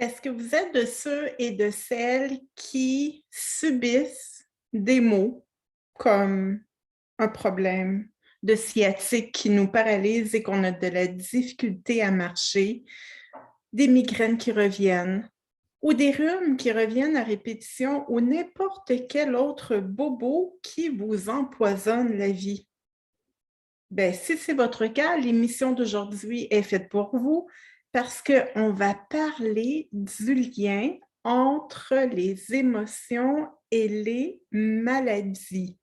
Est-ce que vous êtes de ceux et de celles qui subissent des maux comme un problème de sciatique qui nous paralyse et qu'on a de la difficulté à marcher, des migraines qui reviennent ou des rhumes qui reviennent à répétition ou n'importe quel autre bobo qui vous empoisonne la vie? Ben, si c'est votre cas, l'émission d'aujourd'hui est faite pour vous parce qu'on va parler du lien entre les émotions et les maladies.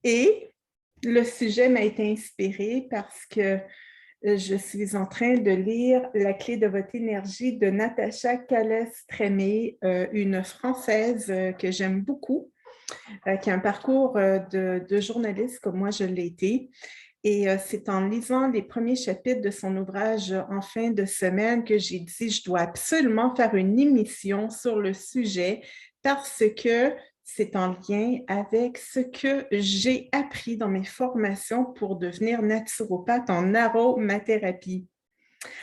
Et le sujet m'a été inspiré parce que je suis en train de lire La clé de votre énergie de Natacha Calès-Trémé, une Française que j'aime beaucoup, qui a un parcours de journaliste comme moi je l'ai été. Et c'est en lisant les premiers chapitres de son ouvrage en fin de semaine que j'ai dit, je dois absolument faire une émission sur le sujet parce que c'est en lien avec ce que j'ai appris dans mes formations pour devenir naturopathe en aromathérapie.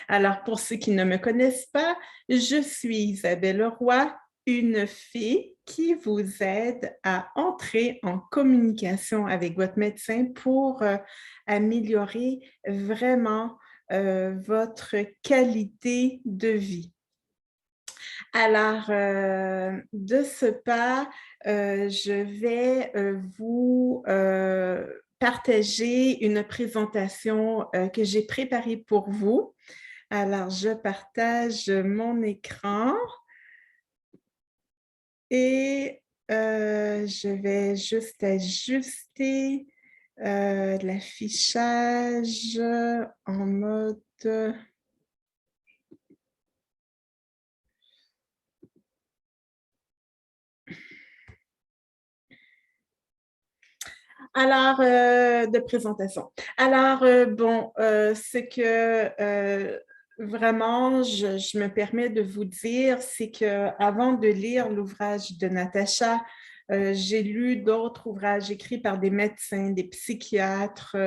Alors, pour ceux qui ne me connaissent pas, je suis Isabelle Leroy, une fille qui vous aide à entrer en communication avec votre médecin pour améliorer vraiment votre qualité de vie. Alors, de ce pas, je vais vous partager une présentation que j'ai préparée pour vous. Alors, je partage mon écran et je vais juste ajuster l'affichage en mode... Alors, de présentation. Alors, ce que vraiment je me permets de vous dire, c'est qu'avant de lire l'ouvrage de Natacha, j'ai lu d'autres ouvrages écrits par des médecins, des psychiatres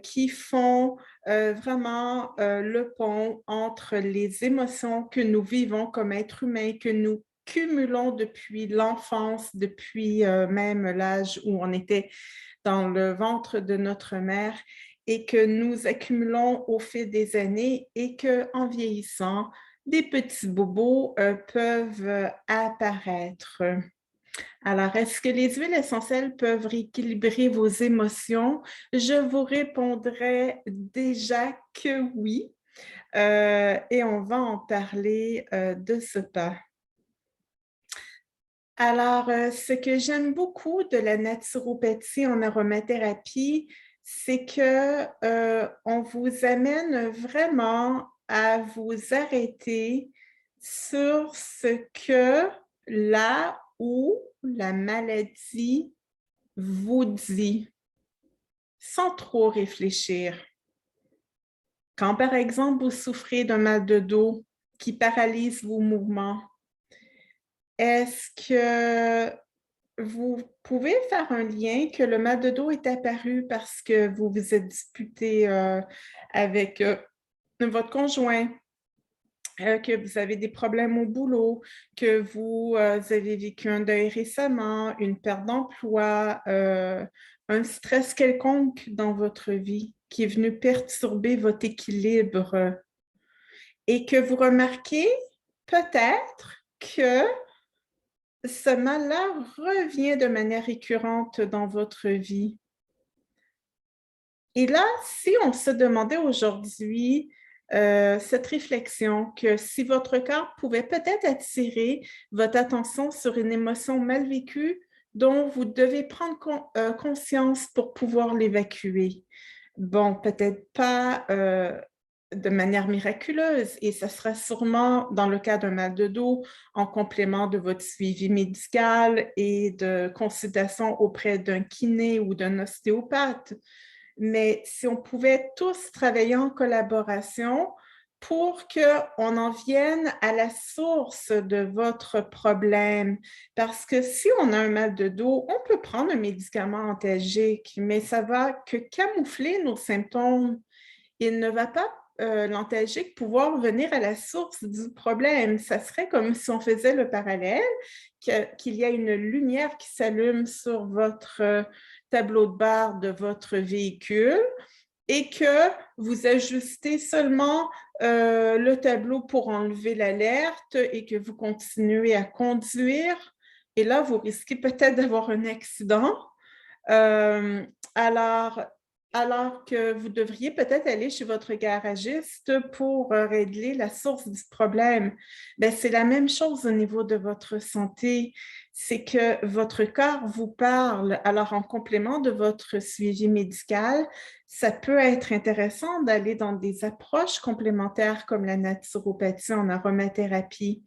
qui font vraiment le pont entre les émotions que nous vivons comme êtres humains, que nous cumulons depuis l'enfance, depuis même l'âge où on était dans le ventre de notre mère et que nous accumulons au fil des années et qu'en vieillissant, des petits bobos peuvent apparaître. Alors, est-ce que les huiles essentielles peuvent rééquilibrer vos émotions? Je vous répondrai déjà que oui. Et on va en parler de ce pas. Alors, ce que j'aime beaucoup de la naturopathie en aromathérapie, c'est que on vous amène vraiment à vous arrêter sur ce que là où la maladie vous dit, sans trop réfléchir. Quand, par exemple, vous souffrez d'un mal de dos qui paralyse vos mouvements, est-ce que vous pouvez faire un lien que le mal de dos est apparu parce que vous vous êtes disputé avec votre conjoint, que vous avez des problèmes au boulot, que vous avez vécu un deuil récemment, une perte d'emploi, un stress quelconque dans votre vie qui est venu perturber votre équilibre et que vous remarquez peut-être que ce mal-là revient de manière récurrente dans votre vie. Et là, si on se demandait aujourd'hui cette réflexion, que si votre corps pouvait peut-être attirer votre attention sur une émotion mal vécue dont vous devez prendre conscience pour pouvoir l'évacuer. Bon, peut-être pas de manière miraculeuse et ça sera sûrement dans le cas d'un mal de dos en complément de votre suivi médical et de consultation auprès d'un kiné ou d'un ostéopathe. Mais si on pouvait tous travailler en collaboration pour qu'on en vienne à la source de votre problème. Parce que si on a un mal de dos, on peut prendre un médicament antalgique, mais ça va que camoufler nos symptômes. Il ne va pas l'antalgique pouvoir venir à la source du problème. Ça serait comme si on faisait le parallèle, qu'il y a une lumière qui s'allume sur votre tableau de bord de votre véhicule et que vous ajustez seulement le tableau pour enlever l'alerte et que vous continuez à conduire. Et là, vous risquez peut-être d'avoir un accident. Euh, alors, alors que vous devriez peut-être aller chez votre garagiste pour régler la source du problème. Ben, c'est la même chose au niveau de votre santé. C'est que votre corps vous parle. Alors, en complément de votre suivi médical, ça peut être intéressant d'aller dans des approches complémentaires comme la naturopathie en aromathérapie.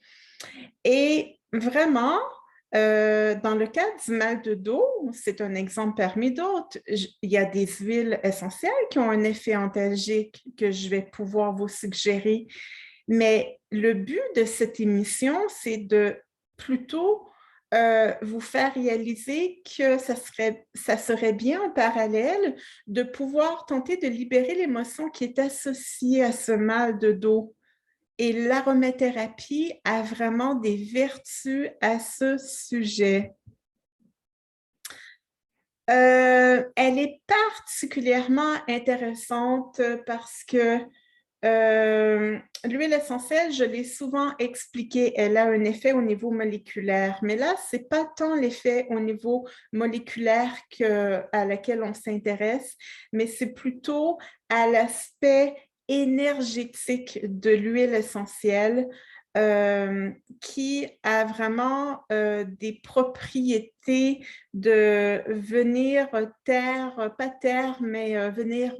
Et vraiment, dans le cas du mal de dos, c'est un exemple parmi d'autres. Il y a des huiles essentielles qui ont un effet antalgique que je vais pouvoir vous suggérer. Mais le but de cette émission, c'est de plutôt vous faire réaliser que ça serait bien en parallèle de pouvoir tenter de libérer l'émotion qui est associée à ce mal de dos. Et l'aromathérapie a vraiment des vertus à ce sujet. Elle est particulièrement intéressante parce que l'huile essentielle, je l'ai souvent expliqué, elle a un effet au niveau moléculaire, mais là, ce n'est pas tant l'effet au niveau moléculaire à laquelle on s'intéresse, mais c'est plutôt à l'aspect énergétique de l'huile essentielle qui a vraiment des propriétés de venir taire, pas taire, mais venir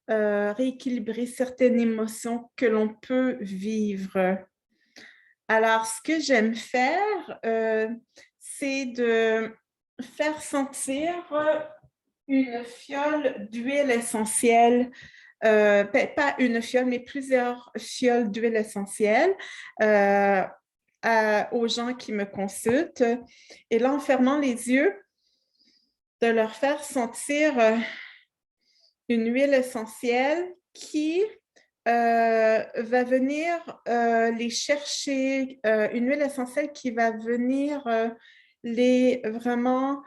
rééquilibrer certaines émotions que l'on peut vivre. Alors, ce que j'aime faire, c'est de faire sentir une fiole d'huile essentielle, pas une fiole, mais plusieurs fioles d'huile essentielle aux gens qui me consultent. Et là, en fermant les yeux, de leur faire sentir une huile essentielle qui va venir les chercher, une huile essentielle qui va venir les vraiment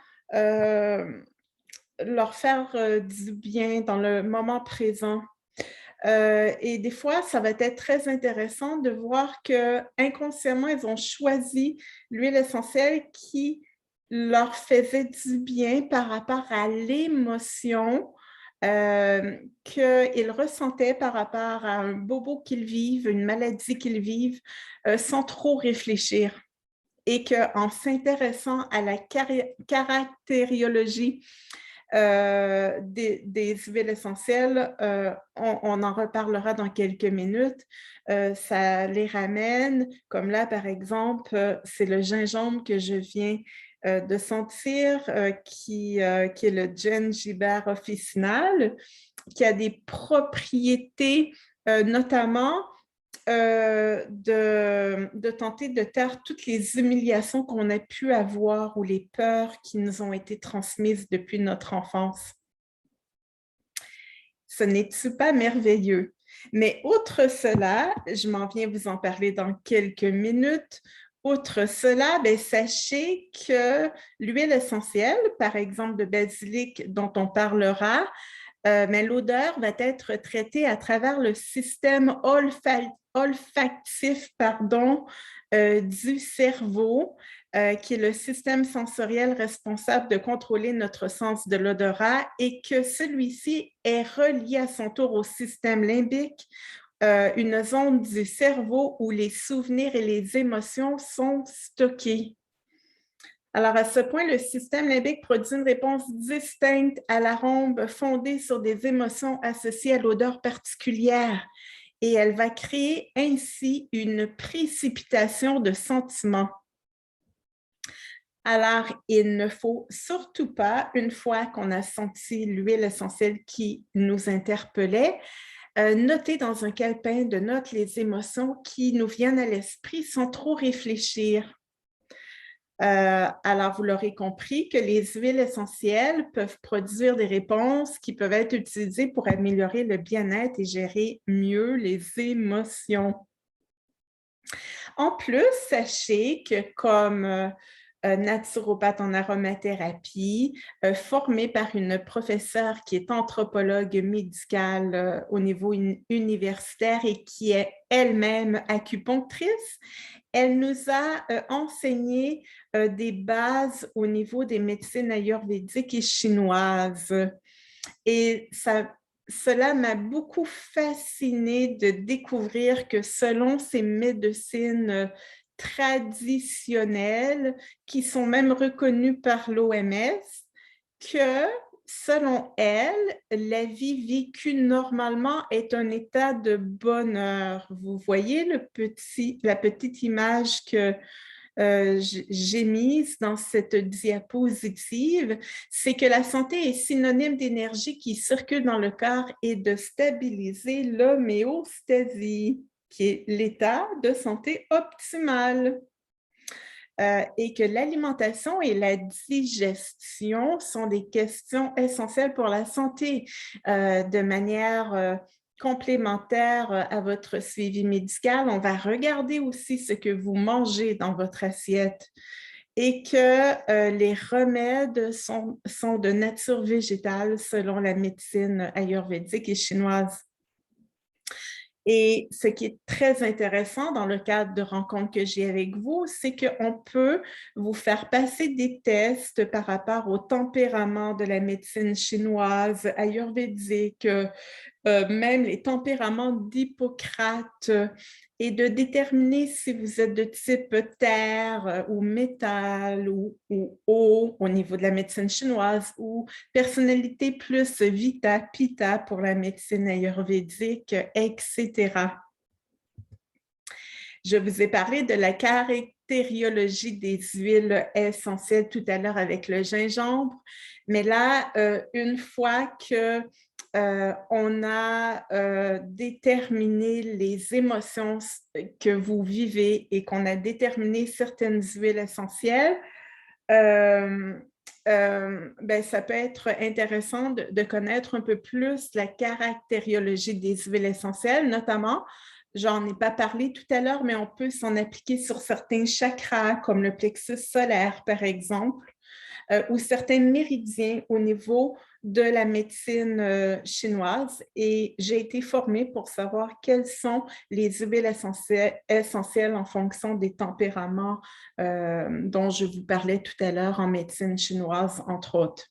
leur faire du bien dans le moment présent. Et des fois, ça va être très intéressant de voir que inconsciemment, ils ont choisi l'huile essentielle qui leur faisait du bien par rapport à l'émotion qu'ils ressentaient par rapport à un bobo qu'ils vivent, une maladie qu'ils vivent, sans trop réfléchir. Et qu'en s'intéressant à la caractériologie des huiles essentielles, on en reparlera dans quelques minutes. Ça les ramène, comme là, par exemple, c'est le gingembre que je viens de sentir, qui est le gingiber officinal, qui a des propriétés, notamment de tenter de taire toutes les humiliations qu'on a pu avoir ou les peurs qui nous ont été transmises depuis notre enfance. Ce n'est-tu pas merveilleux? Mais outre cela, je m'en viens vous en parler dans quelques minutes. Outre cela, bien, sachez que l'huile essentielle, par exemple de basilic dont on parlera, mais l'odeur va être traitée à travers le système olfactif du cerveau, qui est le système sensoriel responsable de contrôler notre sens de l'odorat et que celui-ci est relié à son tour au système limbique, une zone du cerveau où les souvenirs et les émotions sont stockés. Alors, à ce point, le système limbique produit une réponse distincte à l'arôme fondée sur des émotions associées à l'odeur particulière et elle va créer ainsi une précipitation de sentiments. Alors, il ne faut surtout pas, une fois qu'on a senti l'huile essentielle qui nous interpellait, noter dans un calepin de notes les émotions qui nous viennent à l'esprit sans trop réfléchir. Alors, vous l'aurez compris que les huiles essentielles peuvent produire des réponses qui peuvent être utilisées pour améliorer le bien-être et gérer mieux les émotions. En plus, sachez que comme naturopathe en aromathérapie, formée par une professeure qui est anthropologue médicale au niveau universitaire et qui est elle-même acupunctrice, elle nous a enseigné des bases au niveau des médecines ayurvédiques et chinoises. Et cela m'a beaucoup fascinée de découvrir que selon ces médecines traditionnelles, qui sont même reconnues par l'OMS, que selon elle, la vie vécue normalement est un état de bonheur. Vous voyez la petite image que j'ai mise dans cette diapositive, c'est que la santé est synonyme d'énergie qui circule dans le corps et de stabiliser l'homéostasie, qui est l'état de santé optimal. Et que l'alimentation et la digestion sont des questions essentielles pour la santé de manière complémentaire à votre suivi médical. On va regarder aussi ce que vous mangez dans votre assiette et que les remèdes sont de nature végétale selon la médecine ayurvédique et chinoise. Et ce qui est très intéressant dans le cadre de rencontres que j'ai avec vous, c'est qu'on peut vous faire passer des tests par rapport au tempérament de la médecine chinoise, ayurvédique, même les tempéraments d'Hippocrate et de déterminer si vous êtes de type terre ou métal ou eau au niveau de la médecine chinoise ou personnalité plus vita, pitta pour la médecine ayurvédique, etc. Je vous ai parlé de la caractériologie des huiles essentielles tout à l'heure avec le gingembre, mais là, une fois que on a déterminé les émotions que vous vivez et qu'on a déterminé certaines huiles essentielles, ben, ça peut être intéressant de connaître un peu plus la caractériologie des huiles essentielles, notamment, j'en ai pas parlé tout à l'heure, mais on peut s'en appliquer sur certains chakras, comme le plexus solaire, par exemple, ou certains méridiens au niveau de la médecine chinoise. Et j'ai été formée pour savoir quelles sont les huiles essentielles en fonction des tempéraments dont je vous parlais tout à l'heure en médecine chinoise, entre autres.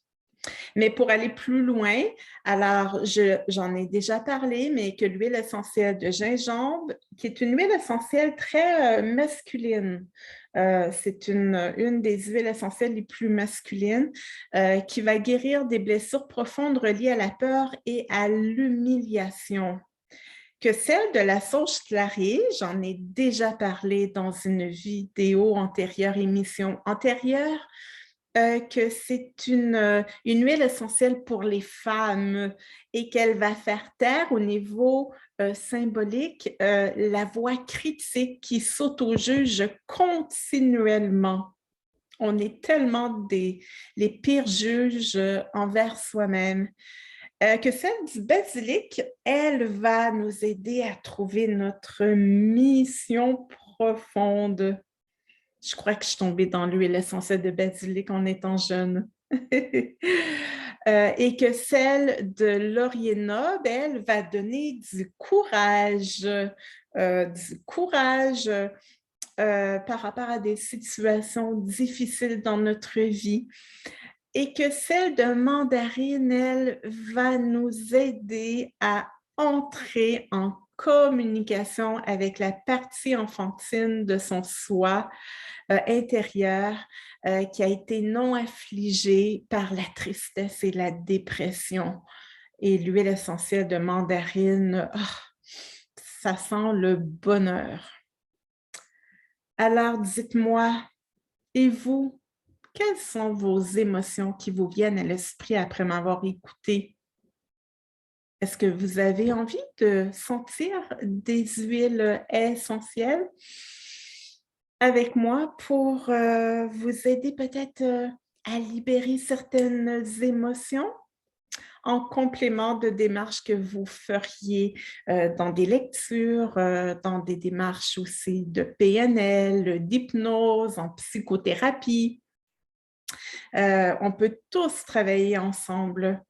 Mais pour aller plus loin, alors j'en ai déjà parlé, mais que l'huile essentielle de gingembre, qui est une huile essentielle très masculine, c'est une des huiles essentielles les plus masculines qui va guérir des blessures profondes reliées à la peur et à l'humiliation. Que celle de la sauge clarée, j'en ai déjà parlé dans une vidéo antérieure, émission antérieure, que c'est une huile essentielle pour les femmes et qu'elle va faire taire au niveau symbolique la voix critique qui s'auto-juge continuellement. On est tellement les pires juges envers soi-même. Que celle du basilic, elle va nous aider à trouver notre mission profonde. Je crois que je suis tombée dans l'huile essentielle de basilic en étant jeune. Et que celle de laurier noble, elle va donner du courage par rapport à des situations difficiles dans notre vie. Et que celle de mandarine, elle va nous aider à entrer en communication avec la partie enfantine de son soi intérieur qui a été non affligée par la tristesse et la dépression. Et l'huile essentielle de mandarine, oh, ça sent le bonheur. Alors, dites-moi, et vous, quelles sont vos émotions qui vous viennent à l'esprit après m'avoir écouté? Est-ce que vous avez envie de sentir des huiles essentielles? avec moi pour vous aider peut-être à libérer certaines émotions en complément de démarches que vous feriez dans des lectures, dans des démarches aussi de PNL, d'hypnose, en psychothérapie. On peut tous travailler ensemble.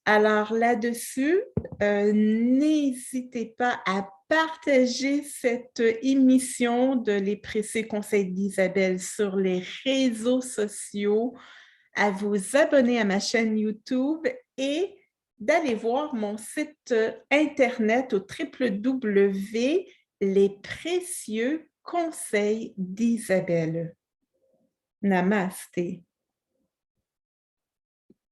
Alors là-dessus, n'hésitez pas à partager cette émission de Les Précieux Conseils d'Isabelle sur les réseaux sociaux, à vous abonner à ma chaîne YouTube et d'aller voir mon site internet au www. Les Précieux Conseils d'Isabelle. Namasté.